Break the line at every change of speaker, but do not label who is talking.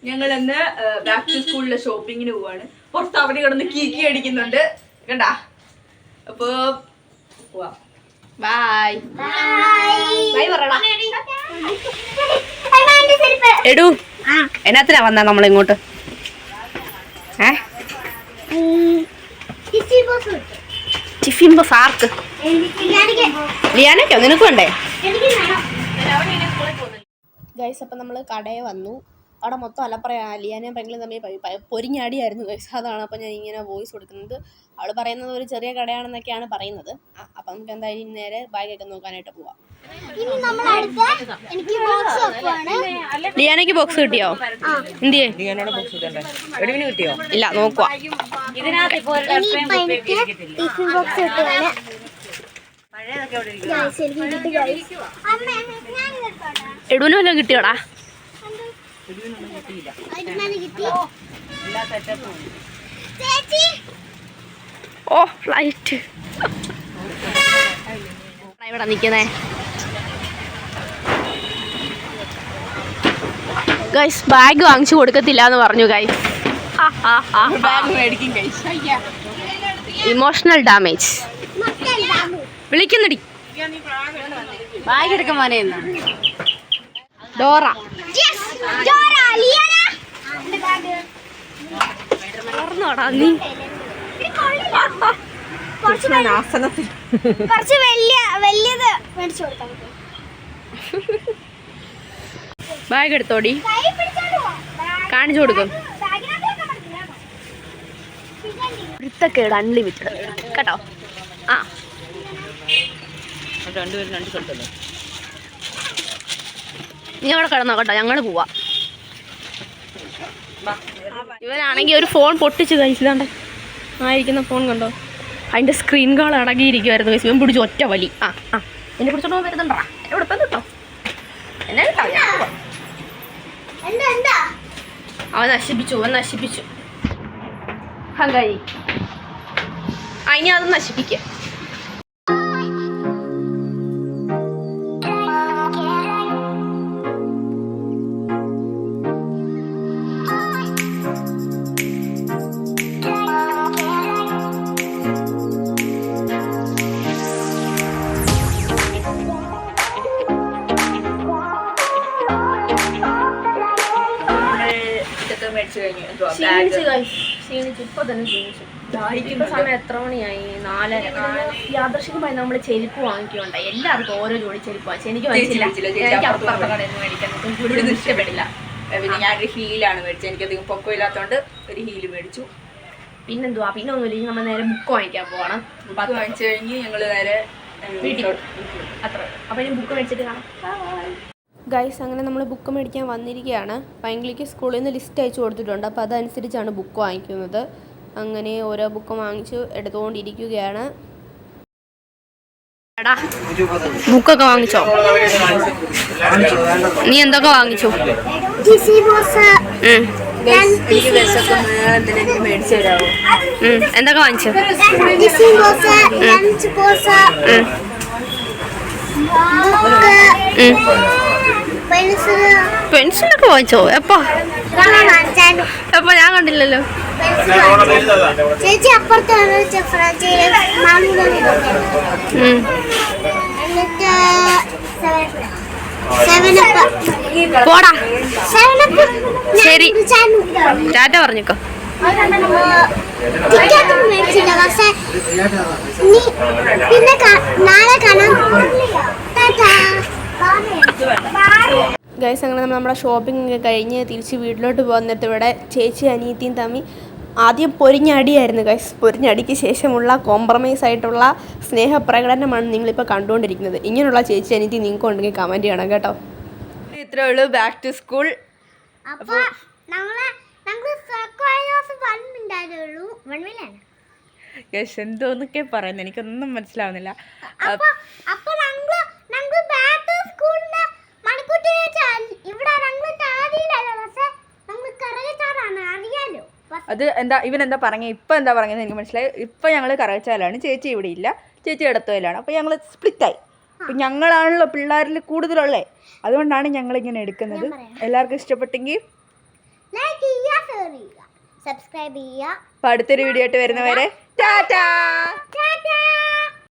ഞങ്ങൾ ഇന്ന് back to സ്കൂളിലെ ഷോപ്പിങ്ങിന് പോവാണ്. പുറത്ത് അവിടെ കിടന്ന് കീക്കി അടിക്കുന്നുണ്ട് കണ്ടാ. അപ്പൊ ബൈ ബൈ പറടാ.
എടൂ എന്നാത്തിനാ വന്നാ നമ്മളിങ്ങോട്ട്? ടിഫിൻ ബോക്സ് ആർക്ക്? ലിയാനയ്ക്കോ? നിനക്ക് വേണ്ടേ? ഗൈസ് അപ്പം നമ്മൾ കടയിൽ വന്നു. അവിടെ മൊത്തം അലപ്പറയാ. ലിയാനയും പെങ്ങളും തമ്മിൽ പൊരിഞ്ഞാടിയായിരുന്നു ഗൈസ്. അതാണ് അപ്പം ഞാൻ ഇങ്ങനെ വോയിസ് കൊടുക്കുന്നത്. അവൾ പറയുന്നത് ഒരു ചെറിയ കടയാണെന്നൊക്കെയാണ് പറയുന്നത്. അപ്പം നമുക്ക് എന്തായാലും നേരെ ബാഗൊക്കെ നോക്കാനായിട്ട് പോവാം. ലിയാനയ്ക്ക് ബോക്സ് കിട്ടിയോ? എന്തിയെ?
കിട്ടിയോ?
ഇല്ല, നോക്കുവാ. എടൂന് വല്ലതും കിട്ടിയോടാ? ഓ ഫ്ലൈറ്റ് ഇവിടെ നിൽക്കുന്നേ. ഗൈസ് ബാഗ് വാങ്ങിച്ചു കൊടുക്കത്തില്ല എന്ന് പറഞ്ഞു ഗൈസ്. Emotional damage. വിളിക്കുന്നടി.
ബാഗ് എടുക്കാൻ മോനെ.
ഡോറ ഓർന്നോടാ നീ? ബാഗ് എടുത്തോടി, കാണിച്ചു കൊടുക്കും. വൃത്തക്കേട് അൺലിമിറ്റഡ് കേട്ടോ. ആ
രണ്ടുപേരും രണ്ട് സ്ഥലത്തല്ലേ?
നീ അവിടെ കിടന്നോ കേട്ടോ, ഞങ്ങൾ പോവാ. ഇവനാണെങ്കിൽ ഒരു ഫോൺ പൊട്ടിച്ച് കഴിച്ചതാണ്ട് ആയിരിക്കുന്ന ഫോൺ കണ്ടോ? അതിൻ്റെ സ്ക്രീൻ കാൾ അടങ്ങിയിരിക്കുമായിരുന്നു. ഇവൻ പിടിച്ച് ഒറ്റ വലി. ആ ആ എന്നെ പിടിച്ചോണ്ട് വരുന്നുണ്ടാ? എവിടെ ഇപ്പം കിട്ടോ? എന്നെ കിട്ടോ? അവൻ നശിപ്പിച്ചു. ഹങ്കാരി ഇനി അത് നശിപ്പിക്കുക. സമയം എത്ര മണിയായി? 4:30. യാദൃശ്ചികമായി നമ്മൾ ചെരുപ്പ് വാങ്ങിക്കുണ്ടായി. എല്ലാവർക്കും ഓരോ ജോഡി ചെരുപ്പ് വാങ്ങിച്ചു. എനിക്ക് ഇഷ്ടപ്പെടില്ല.
പിന്നെ ഞാനൊരു ഹീലാണ് മേടിച്ചത്. എനിക്കധികം പൊക്കമില്ലാത്തതുകൊണ്ട് ഒരു ഹീല് മേടിച്ചു.
പിന്നെന്തുവാ? പിന്നെ ഒന്നുമില്ല, നമ്മൾ നേരെ ബുക്ക് വാങ്ങിക്കാൻ പോവാണ്.
ബുക്ക് വാങ്ങിച്ചു കഴിഞ്ഞ് ഞങ്ങൾ നേരെ
വീട്ടിൽ അത്ര. അപ്പം ഇനി ബുക്ക് മേടിച്ചിട്ട് കാണാം. ഗൈസ്, അങ്ങനെ നമ്മൾ ബുക്ക് മേടിക്കാൻ വന്നിരിക്കുകയാണ്. പൈങ്കിളിക്ക് സ്കൂളിൽ നിന്ന് ലിസ്റ്റ് അയച്ചു കൊടുത്തിട്ടുണ്ട്. അപ്പോൾ അതനുസരിച്ചാണ് ബുക്ക് വാങ്ങിക്കുന്നത്. അങ്ങനെ ഓരോ ബുക്ക് വാങ്ങിച്ചു എടുത്തുകൊണ്ടിരിക്കുകയാണ്. എടാ, ബുക്കൊക്കെ വാങ്ങിച്ചോ? നീ എന്തൊക്കെ വാങ്ങിച്ചു? എന്തൊക്കെ വാങ്ങിച്ചു? പെൻസിലൊക്കെ വാങ്ങിച്ചോ? എപ്പോ ഞാൻ കണ്ടില്ലല്ലോ. പോടാ. ശരി, ടാറ്റ പറഞ്ഞിക്കോ. ഗൈസ്, അങ്ങനെ നമ്മുടെ ഷോപ്പിംഗ് ഒക്കെ കഴിഞ്ഞ് തിരിച്ച് വീട്ടിലോട്ട് പോകുന്നിട്ട് ഇവിടെ ചേച്ചി അനിയത്തിയും തമ്മിൽ ആദ്യം പൊരിഞ്ഞടിയായിരുന്നു ഗൈസ്. പൊരിഞ്ഞടിക്ക് ശേഷമുള്ള കോംപ്രമൈസ് ആയിട്ടുള്ള സ്നേഹപ്രകടനമാണ് നിങ്ങളിപ്പോൾ കണ്ടുകൊണ്ടിരിക്കുന്നത്. ഇങ്ങനെയുള്ള ചേച്ചി അനിയത്തി നിങ്ങൾക്ക് ഉണ്ടെങ്കിൽ കമൻറ്റ് ചെയ്യണം കേട്ടോ.
ഇത്രേ ഉള്ളൂ ബാക്ക് ടു സ്കൂൾ. എന്തോന്നൊക്കെ പറയുന്നത് എനിക്കൊന്നും മനസ്സിലാവുന്നില്ല. അത് എന്താ ഇവനെന്താ പറഞ്ഞത്? ഇപ്പം എന്താ പറഞ്ഞത് എനിക്ക് മനസ്സിലായി. ഇപ്പം ഞങ്ങൾ കറവച്ചാലാണ്, ചേച്ചി ഇവിടെ ഇല്ല, ചേച്ചി ഇടത്തുകയിലാണ്. അപ്പോൾ ഞങ്ങൾ സ്പ്ലിറ്റായി. അപ്പം ഞങ്ങളാണല്ലോ പിള്ളേരിൽ കൂടുതലുള്ളത്. അതുകൊണ്ടാണ് ഞങ്ങളിങ്ങനെ എടുക്കുന്നത്. എല്ലാവർക്കും ഇഷ്ടപ്പെട്ടെങ്കിൽ
ലൈക്ക് ചെയ്യുക, ഷെയർ ചെയ്യുക, സബ്സ്ക്രൈബ് ചെയ്യുക.
അപ്പൊ അടുത്തൊരു വീഡിയോ ആയിട്ട് വരുന്നവരെ ടാറ്റാ.
ടാറ്റാ.